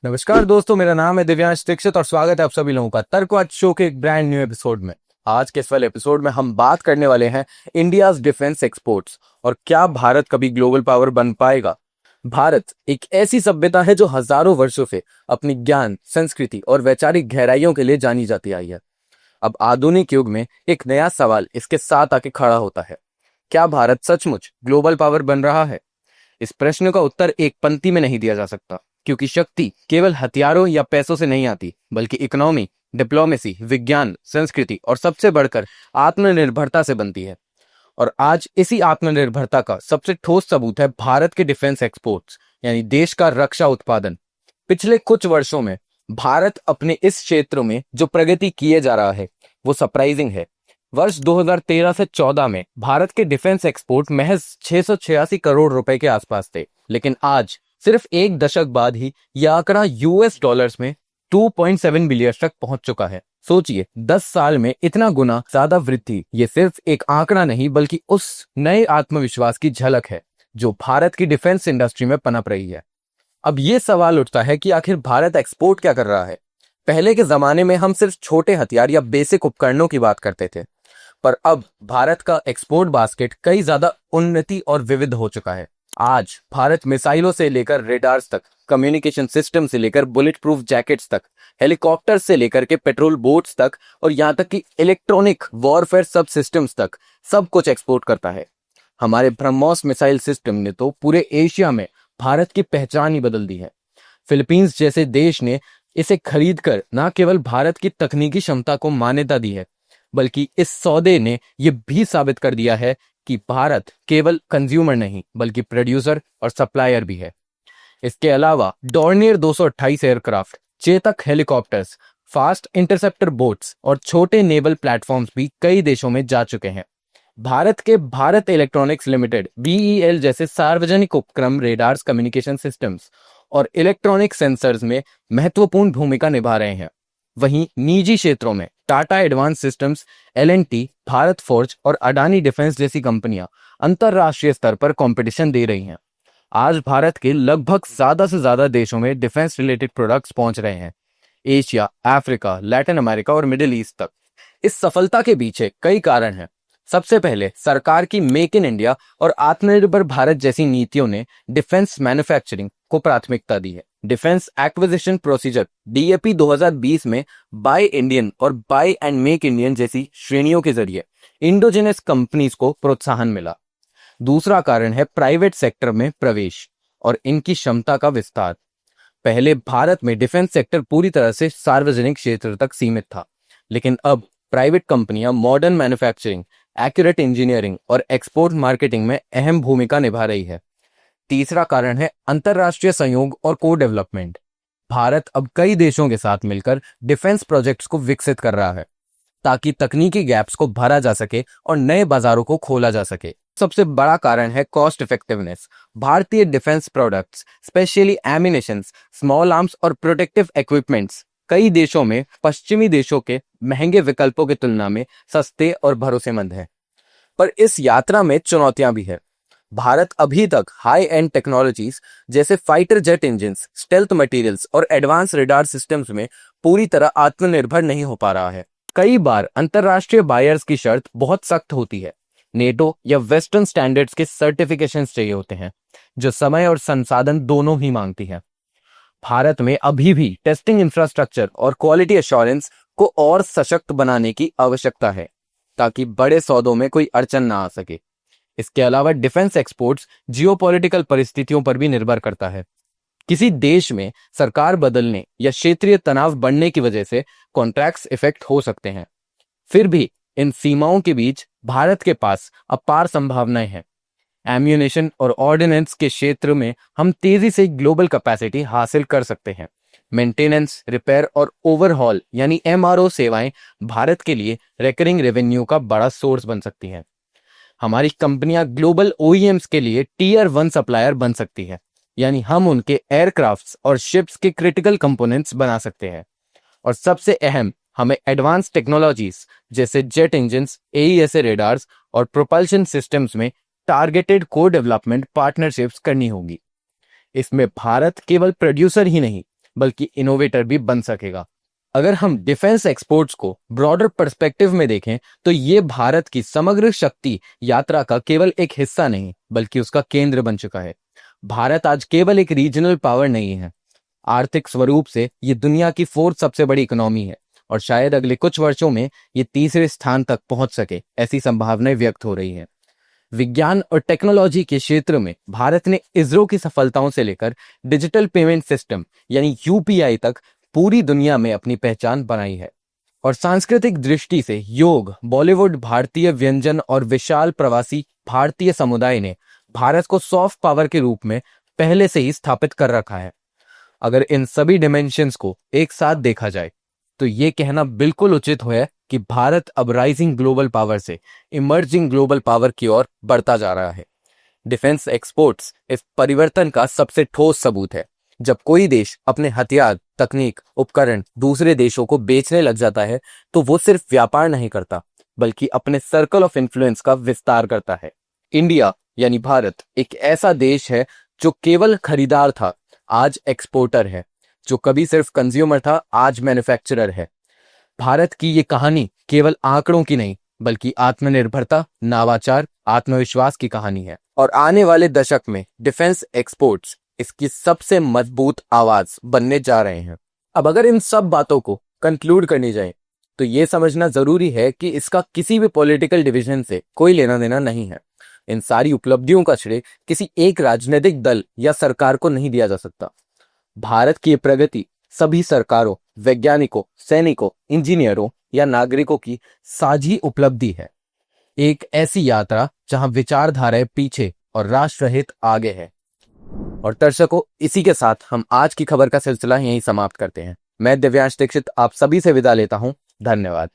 नमस्कार दोस्तों, मेरा नाम है दिव्यांश दीक्षित और स्वागत है आप सभी लोगों का तर्कवाद शो के एक ब्रांड न्यू एपिसोड में। आज के इस वाले एपिसोड में हम बात करने वाले हैं इंडियाज डिफेंस एक्सपोर्ट्स और क्या भारत कभी ग्लोबल पावर बन पाएगा। भारत एक ऐसी सभ्यता है जो हजारों वर्षों से अपनी ज्ञान, संस्कृति और वैचारिक गहराइयों के लिए जानी जाती आई है। अब आधुनिक युग में एक नया सवाल इसके साथ आके खड़ा होता है, क्या भारत सचमुच ग्लोबल पावर बन रहा है? इस प्रश्न का उत्तर एक पंक्ति में नहीं दिया जा सकता, क्योंकि शक्ति केवल हथियारों या पैसों से नहीं आती, बल्कि इकोनॉमी, डिप्लोमेसी, विज्ञान, संस्कृति और सबसे बढ़कर आत्मनिर्भरता से बनती है। और आज इसी आत्मनिर्भरता का सबसे ठोस सबूत है भारत के डिफेंस एक्सपोर्ट्स, यानी देश का रक्षा उत्पादन। पिछले कुछ वर्षों में भारत अपने इस क्षेत्र में जो प्रगति किए जा रहा है वो सरप्राइजिंग है। वर्ष 2013 से 14 में भारत के डिफेंस एक्सपोर्ट महज 686 करोड़ रुपए के आसपास थे, लेकिन आज सिर्फ एक दशक बाद ही यह आंकड़ा यूएस डॉलर्स में 2.7 बिलियन तक पहुंच चुका है। सोचिए, 10 साल में इतना गुना ज्यादा वृद्धि ये सिर्फ एक आंकड़ा नहीं बल्कि उस नए आत्मविश्वास की झलक है जो भारत की डिफेंस इंडस्ट्री में पनप रही है। अब ये सवाल उठता है कि आखिर भारत एक्सपोर्ट क्या कर रहा है। पहले के जमाने में हम सिर्फ छोटे हथियार या बेसिक उपकरणों की बात करते थे, पर अब भारत का एक्सपोर्ट बास्केट कई ज्यादा उन्नति और विविध हो चुका है। आज भारत मिसाइलों से लेकर रेडार्स तक, कम्युनिकेशन सिस्टम से लेकर बुलेट प्रूफ जैकेट्स तक, हेलीकॉप्टर से लेकर के पेट्रोल बोट्स तक और यहाँ तक कि इलेक्ट्रॉनिक वॉरफेयर सब सिस्टम्स तक सब कुछ एक्सपोर्ट करता है। हमारे ब्रह्मोस मिसाइल सिस्टम ने तो पूरे एशिया में भारत की पहचान ही बदल दी है। फिलीपींस जैसे देश ने इसे खरीदकर न केवल भारत की तकनीकी क्षमता को मान्यता दी है, बल्कि इस सौदे ने यह भी साबित कर दिया है कि भारत केवल कंज्यूमर नहीं बल्कि प्रोड्यूसर और सप्लायर भी है। इसके अलावा Dornier 228 aircraft, Chetak helicopters, fast interceptor boats और छोटे नेवल प्लेटफॉर्म्स भी कई देशों में जा चुके हैं। भारत के भारत इलेक्ट्रॉनिक्स लिमिटेड बीईएल जैसे सार्वजनिक उपक्रम रेडार्स, कम्युनिकेशन सिस्टम्स और इलेक्ट्रॉनिक सेंसर्स में महत्वपूर्ण भूमिका निभा रहे हैं। वहीं निजी क्षेत्रों में Tata advance systems, L&T, Bharat forge और अडानी डिफेंस जैसी कंपनियां अंतरराष्ट्रीय स्तर पर कंपटीशन दे रही हैं। आज भारत के लगभग ज्यादा से ज्यादा देशों में डिफेंस रिलेटेड प्रोडक्ट्स पहुंच रहे हैं, एशिया, अफ्रीका, लैटिन अमेरिका और मिडिल ईस्ट तक। इस सफलता के पीछे कई कारण हैं। सबसे पहले सरकार की मेक इन इंडिया और आत्मनिर्भर भारत जैसी नीतियों ने डिफेंस मैन्युफैक्चरिंग को प्राथमिकता दी है। डिफेंस एक्विजिशन प्रोसीजर डीएपी 2020 में बाय इंडियन और बाय एंड मेक इंडियन जैसी श्रेणियों के जरिए इंडोजिनस कंपनीज को प्रोत्साहन मिला। दूसरा कारण है प्राइवेट सेक्टर में प्रवेश और इनकी क्षमता का विस्तार। पहले भारत में डिफेंस सेक्टर पूरी तरह से सार्वजनिक क्षेत्र तक सीमित था, लेकिन अब प्राइवेट कंपनियां मॉडर्न मैन्युफैक्चरिंग, एक्यूरेट इंजीनियरिंग और एक्सपोर्ट मार्केटिंग में अहम भूमिका निभा रही है। तीसरा कारण है अंतरराष्ट्रीय सहयोग और को डेवलपमेंट। भारत अब कई देशों के साथ मिलकर डिफेंस प्रोजेक्ट्स को विकसित कर रहा है ताकि तकनीकी गैप्स को भरा जा सके और नए बाजारों को खोला जा सके। सबसे बड़ा कारण है कॉस्ट इफेक्टिवनेस। भारतीय defence products, specially emanations, small arms और प्रोटेक्टिव इक्विपमेंट्स कई देशों में पश्चिमी देशों के महंगे विकल्पों की तुलना में सस्ते और भरोसेमंद हैं। पर इस यात्रा में चुनौतियां भी है। भारत अभी तक हाई एंड टेक्नोलॉजीज जैसे fighter jet engines, stealth materials और एडवांस रेडार सिस्टम्स में पूरी तरह आत्मनिर्भर नहीं हो पा रहा है। कई बार अंतरराष्ट्रीय बायर्स की शर्त बहुत सख्त होती है। नेटो या वेस्टर्न स्टैंडर्ड्स के सर्टिफिकेशंस चाहिए होते हैं, जो समय और संसाधन दोनों ही मांगती है। भारत में अभी भी टेस्टिंग इंफ्रास्ट्रक्चर और क्वालिटी एश्योरेंस को और सशक्त बनाने की आवश्यकता है ताकि बड़े सौदों में कोई अड़चन ना आ सके। इसके अलावा डिफेंस एक्सपोर्ट्स जियोपॉलिटिकल परिस्थितियों पर भी निर्भर करता है। किसी देश में सरकार बदलने या क्षेत्रीय तनाव बढ़ने की वजह से कॉन्ट्रैक्ट्स इफेक्ट हो सकते हैं। फिर भी इन सीमाओं के बीच भारत के पास अपार संभावनाएं हैं। एम्यूनेशन और ऑर्डिनेंस के क्षेत्र में हम तेजी से ग्लोबल कैपेसिटी हासिल कर सकते हैं। मेंटेनेंस, रिपेयर और ओवरहॉल यानी एमआरओ सेवाएं भारत के लिए रिकरिंग रेवेन्यू का बड़ा सोर्स बन सकती हैं। हमारी कंपनियां ग्लोबल ओईएम्स के लिए टीयर 1 सप्लायर बन सकती है, यानी हम उनके एयरक्राफ्ट्स और शिप्स के क्रिटिकल कंपोनेंट्स बना सकते हैं। और सबसे अहम, हमें एडवांस टेक्नोलॉजीज जैसे जेट इंजन्स, एईएसए रेडार्स और प्रोपल्शन सिस्टम्स में टारगेटेड को डेवलपमेंट पार्टनरशिप्स करनी होगी। इसमें भारत केवल प्रोड्यूसर ही नहीं बल्कि इनोवेटर भी बन सकेगा। अगर हम डिफेंस एक्सपोर्ट्स को ब्रॉडर पर्सपेक्टिव में देखें तो ये भारत की समग्र शक्ति यात्रा का केवल एक हिस्सा नहीं बल्कि उसका केंद्र बन चुका है। भारत आज केवल एक रीजनल पावर नहीं है, आर्थिक स्वरूप से ये दुनिया की फोर्थ सबसे बड़ी इकोनॉमी है और शायद अगले कुछ वर्षों में ये तीसरे स्थान तक पहुंच सके, ऐसी संभावनाएं व्यक्त हो रही हैं। विज्ञान और टेक्नोलॉजी के क्षेत्र में भारत ने इसरो की सफलताओं से लेकर डिजिटल पेमेंट सिस्टम यानी यूपीआई तक पूरी दुनिया में अपनी पहचान बनाई है। और सांस्कृतिक दृष्टि से योग, बॉलीवुड, भारतीय व्यंजन और विशाल प्रवासी भारतीय समुदाय ने भारत को सॉफ्ट पावर के रूप में पहले से ही स्थापित कर रखा है। अगर इन सभी डिमेंशंस को एक साथ देखा जाए तो ये कहना बिल्कुल उचित है कि भारत अब राइजिंग ग्लोबल पावर से इमर्जिंग ग्लोबल पावर की ओर बढ़ता जा रहा है। डिफेंस एक्सपोर्ट्स इस परिवर्तन का सबसे ठोस सबूत है। जब कोई देश अपने हथियार, तकनीक, उपकरण दूसरे देशों को बेचने लग जाता है तो वो सिर्फ व्यापार नहीं करता बल्कि अपने सर्कल ऑफ इन्फ्लुएंस का विस्तार करता है। इंडिया यानी भारत एक ऐसा देश है जो केवल खरीदार था, आज एक्सपोर्टर है। जो कभी सिर्फ कंज्यूमर था, आज मैन्युफैक्चरर है। भारत की ये कहानी केवल आंकड़ों की नहीं बल्कि आत्मनिर्भरता, नवाचार, आत्मविश्वास की कहानी है। और आने वाले दशक में डिफेंस एक्सपोर्ट्स इसकी सबसे मजबूत आवाज बनने जा रहे हैं। अब अगर इन सब बातों को कंक्लूड करनी जाए तो ये समझना जरूरी है कि इसका किसी भी पॉलिटिकल डिवीजन से कोई लेना देना नहीं है। इन सारी उपलब्धियों का श्रेय किसी एक राजनीतिक दल या सरकार को नहीं दिया जा सकता। भारत की प्रगति सभी सरकारों, वैज्ञानिकों, सैनिकों, इंजीनियरों या नागरिकों की साझी उपलब्धि है। एक ऐसी यात्रा जहां विचारधाराएं पीछे और राष्ट्रहित आगे है। और दर्शकों, इसी के साथ हम आज की खबर का सिलसिला यहीं समाप्त करते हैं। मैं दिव्यांश दीक्षित आप सभी से विदा लेता हूं। धन्यवाद।